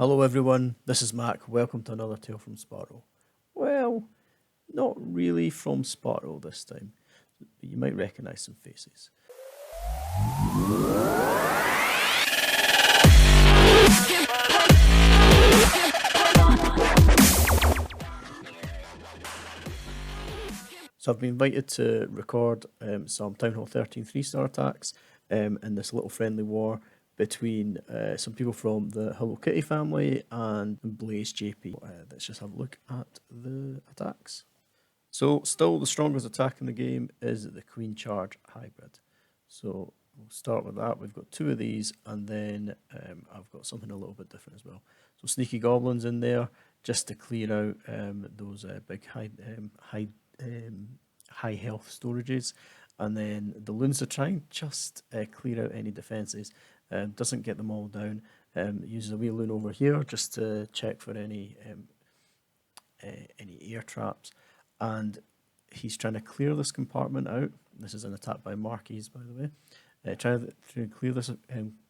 Hello everyone, this is Mac. Welcome to another tale from Sparrow. Well, not really from Sparrow this time, but you might recognise some faces. So I've been invited to record some Town Hall 13 3-star attacks in this little friendly war between some people from the Hello Kitty family and Blaze JP. Let's just have a look at the attacks. So still the strongest attack in the game is the Queen Charge Hybrid. So we'll start with that. We've got two of these, and then I've got something a little bit different as well. So Sneaky Goblins in there just to clear out those big high health storages, and then the Loons to try and just clear out any defences. Doesn't get them all down. Uses a wee Loon over here just to check for any air traps, and he's trying to clear this compartment out. This is an attack by Marquis, by the way. Trying to clear this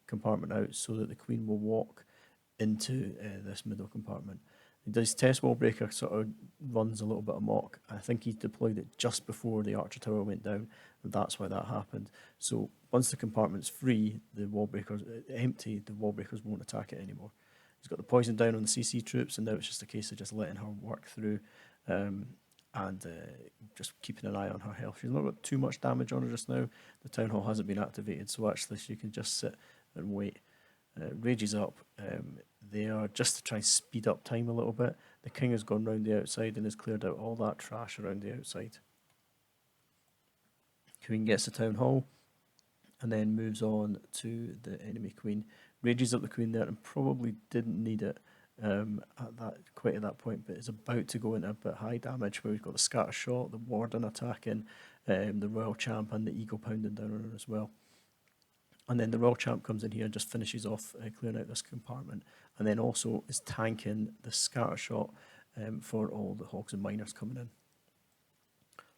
compartment out so that the Queen will walk into this middle compartment. His test wall breaker sort of runs a little bit amok. I think he deployed it just before the Archer Tower went down, and that's why that happened. So once the compartment's free, the wall breakers empty, the wall breakers won't attack it anymore. He's got the poison down on the CC troops, and now it's just a case of just letting her work through and just keeping an eye on her health. She's not got too much damage on her just now. The Town Hall hasn't been activated, so actually she can just sit and wait. Rages up there just to try and speed up time a little bit. The King has gone round the outside and has cleared out all that trash around the outside. Queen gets the Town Hall and then moves on to the enemy Queen. Rages up the Queen there and probably didn't need it quite at that point, but is about to go into a bit high damage where we've got the Scatter Shot, the Warden attacking, the Royal Champ and the Eagle pounding down on her as well. And then the Royal Champ comes in here and just finishes off clearing out this compartment, and then also is tanking the Scatter Shot for all the Hogs and Miners coming in.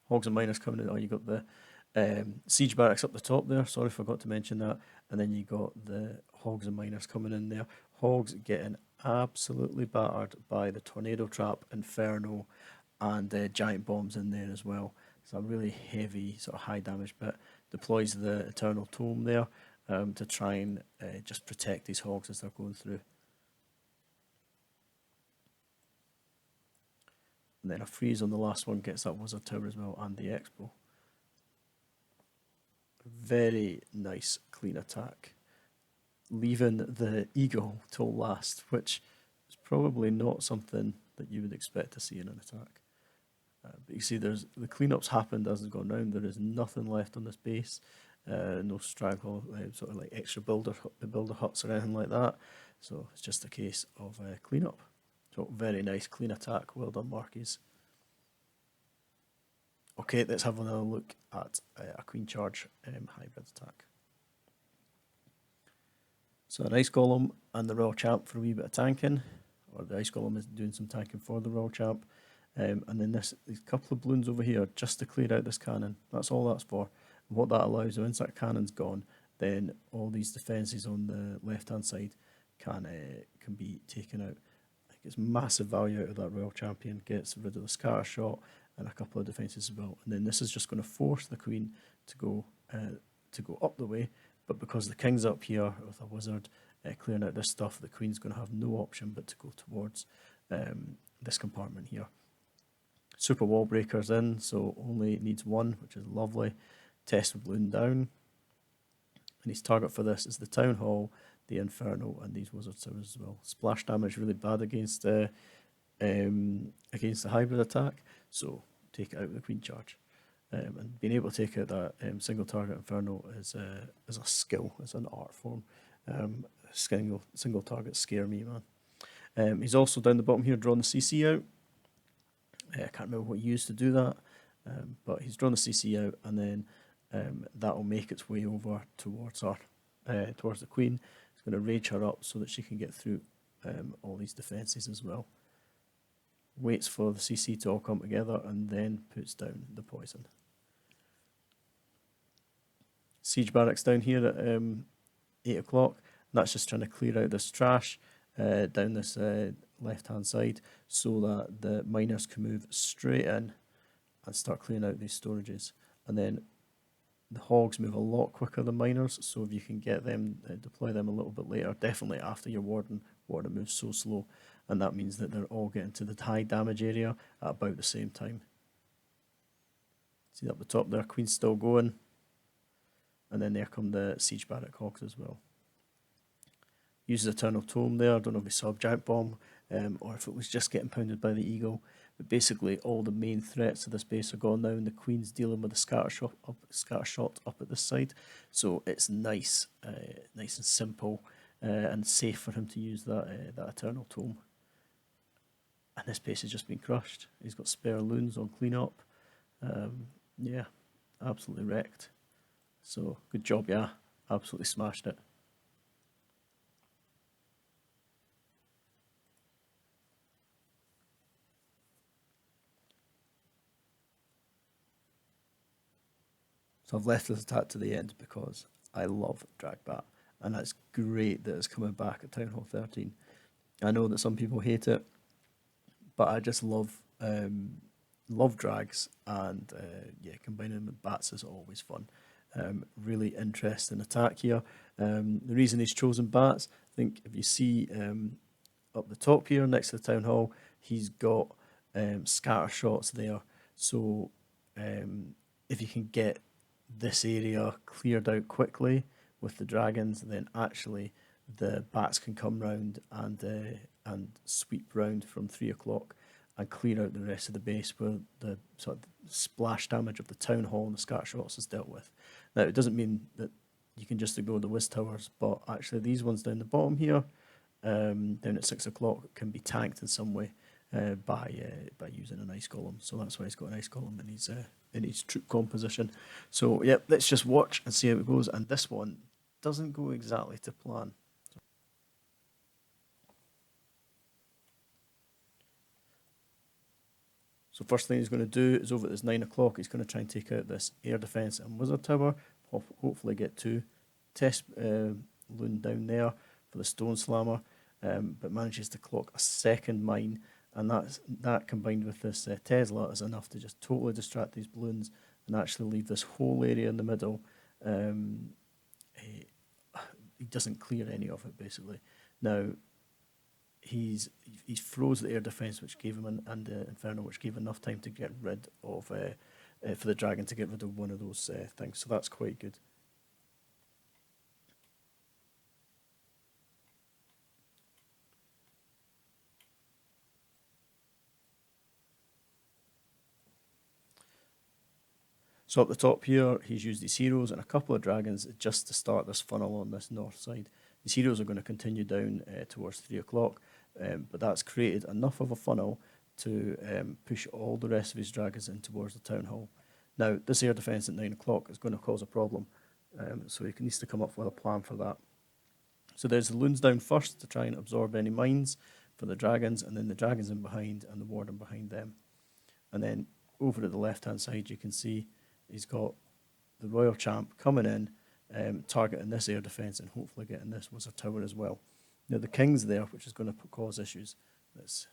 Hogs and Miners coming in, oh, you got the Siege Barracks up the top there, sorry, forgot to mention that, and then you got the Hogs and Miners coming in there. Hogs getting absolutely battered by the Tornado Trap, Inferno, and Giant Bombs in there as well. It's a really heavy, sort of high damage bit. Deploys the Eternal Tome there to try and just protect these Hogs as they're going through. And then a freeze on the last one gets that Wizard Tower as well, and the Expo. Very nice clean attack, leaving the Eagle till last, which is probably not something that you would expect to see in an attack. But you see there's the cleanups happened as it's gone round. There is nothing left on this base, no straggle, sort of like extra builder huts or anything like that. So it's just a case of cleanup. So very nice clean attack, well done Marquis. Okay, let's have another look at a Queen Charge hybrid attack. So an Ice Golem and the Royal Champ for a wee bit of tanking, or the Ice Golem is doing some tanking for the Royal Champ. And then these couple of balloons over here just to clear out this cannon. That's all that's for. And what that allows, once that cannon's gone, then all these defences on the left hand side can be taken out. I think it's massive value out of that Royal Champion. Gets rid of the Scatter Shot and a couple of defences as well. And then this is just going to force the Queen to go up the way. But because the King's up here with a Wizard clearing out this stuff, the Queen's going to have no option but to go towards this compartment here. Super Wall Breaker's in, so only needs one, which is lovely. Test with Balloon down. And his target for this is the Town Hall, the Inferno, and these Wizard Towers as well. Splash damage really bad against the hybrid attack, so take it out with the Queen Charge. And being able to take out that single target Inferno is a skill, it's an art form. Single target scare me, man. He's also down the bottom here drawing the CC out. I can't remember what he used to do that, but he's drawn the CC out, and then that will make its way over towards the Queen. It's going to rage her up so that she can get through all these defences as well. Waits for the CC to all come together and then puts down the poison. Siege Barracks down here at 8 o'clock. That's just trying to clear out this trash. down this left-hand side so that the miners can move straight in and start clearing out these storages. And then the hogs move a lot quicker than miners, so if you can get them, deploy them a little bit later, definitely after your warden moves so slow, and that means that they're all getting to the high damage area at about the same time. See up the top there, Queen's still going, and then there come the Siege Barrack Hogs as well. Uses Eternal Tome there, I don't know if he saw a giant bomb, or if it was just getting pounded by the Eagle. But basically, all the main threats to this base are gone now, and the Queen's dealing with the scatter shot up at this side. So it's nice, nice and simple, and safe for him to use that Eternal Tome. And this base has just been crushed. He's got spare loons on cleanup. Yeah, absolutely wrecked. So good job, yeah, absolutely smashed it. So I've left this attack to the end because I love Dragbat, and it's great that it's coming back at Town Hall 13. I know that some people hate it, but I just love drags, and yeah, combining them with bats is always fun. Really interesting attack here. The reason he's chosen bats, I think if you see up the top here next to the town hall, he's got scatter shots there. So if you can get this area cleared out quickly with the dragons, then actually the bats can come round and sweep round from 3 o'clock and clear out the rest of the base where the sort of splash damage of the town hall and the scatter shots is dealt with. Now, it doesn't mean that you can just ignore the whiz towers, but actually these ones down the bottom here, down at 6 o'clock, can be tanked in some way by using an ice golem. So that's why he's got an ice golem in his troop composition. So yeah, let's just watch and see how it goes. And this one doesn't go exactly to plan. So first thing he's going to do is over at this 9 o'clock, he's going to try and take out this air defence and wizard tower. Hopefully get 2 test loon down there for the stone slammer, but manages to clock a second mine, and that combined with this Tesla is enough to just totally distract these balloons and actually leave this whole area in the middle. He doesn't clear any of it basically. Now, he's froze the air defense, which gave him and the inferno, which gave enough time to get rid of for the dragon to get rid of one of those things. So that's quite good. So up the top here, he's used his heroes and a couple of dragons just to start this funnel on this north side. These heroes are going to continue down towards 3 o'clock, but that's created enough of a funnel to push all the rest of his dragons in towards the town hall. Now, this air defence at 9 o'clock is going to cause a problem, so he needs to come up with a plan for that. So there's the loons down first to try and absorb any mines for the dragons, and then the dragons in behind and the warden behind them. And then over at the left-hand side, you can see he's got the Royal Champ coming in, targeting this air defence and hopefully getting this wizard tower as well. Now the king's there, which is going to cause issues. Let's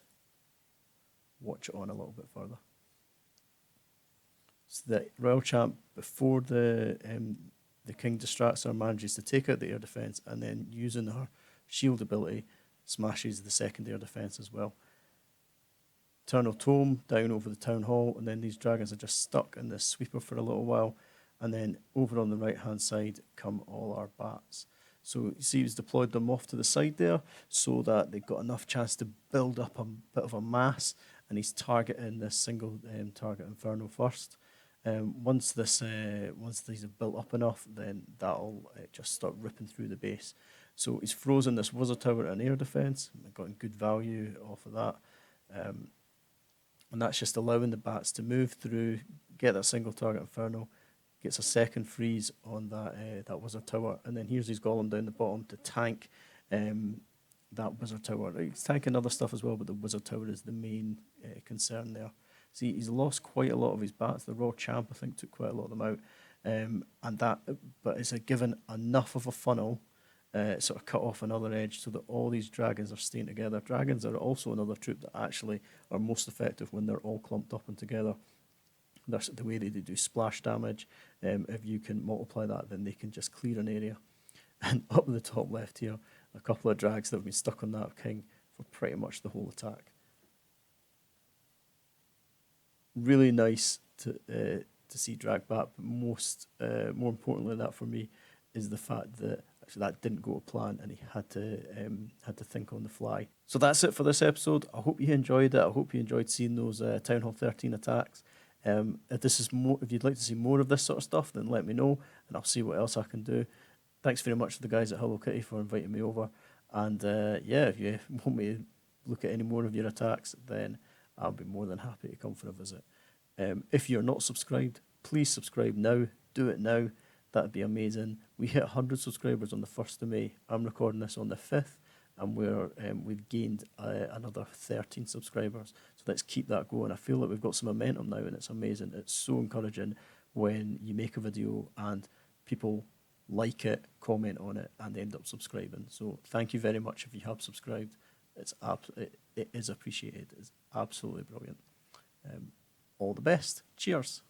watch it on a little bit further. So the Royal Champ, before the king distracts her, manages to take out the air defence, and then using her shield ability, smashes the second air defence as well. Eternal Tome down over the town hall, and then these dragons are just stuck in this sweeper for a little while, and then over on the right hand side come all our bats. So you see he's deployed them off to the side there so that they've got enough chance to build up a bit of a mass, and he's targeting this single target inferno first. Once these have built up enough, then that'll just start ripping through the base. So he's frozen this wizard tower and air defence, gotten good value off of that. And that's just allowing the bats to move through, get that single target inferno, gets a second freeze on that wizard tower, and then here's his golem down the bottom to tank that wizard tower. He's tanking other stuff as well, but the wizard tower is the main concern there. See, he's lost quite a lot of his bats. The Raw Champ, I think, took quite a lot of them out, but it's given enough of a funnel sort of cut off another edge so that all these dragons are staying together. Dragons are also another troop that actually are most effective when they're all clumped up and together. That's the way they do splash damage. If you can multiply that, then they can just clear an area. And up at the top left here, a couple of drags that have been stuck on that king for pretty much the whole attack. Really nice to see drag back, but more importantly, that for me is the fact that actually that didn't go to plan, and he had to think on the fly. So that's it for this episode. I hope you enjoyed it. I hope you enjoyed seeing those Town Hall 13 attacks. If you'd like to see more of this sort of stuff, then let me know, and I'll see what else I can do. Thanks very much to the guys at Hello Kitty for inviting me over. And yeah, if you want me to look at any more of your attacks, then I'll be more than happy to come for a visit. If you're not subscribed, please subscribe now. Do it now. That'd be amazing. We hit 100 subscribers on the 1st of May. I'm recording this on the 5th, and we've gained another 13 subscribers. So let's keep that going. I feel like we've got some momentum now, and it's amazing. It's so encouraging when you make a video and people like it, comment on it, and end up subscribing. So thank you very much if you have subscribed. It is appreciated. It's absolutely brilliant. All the best. Cheers.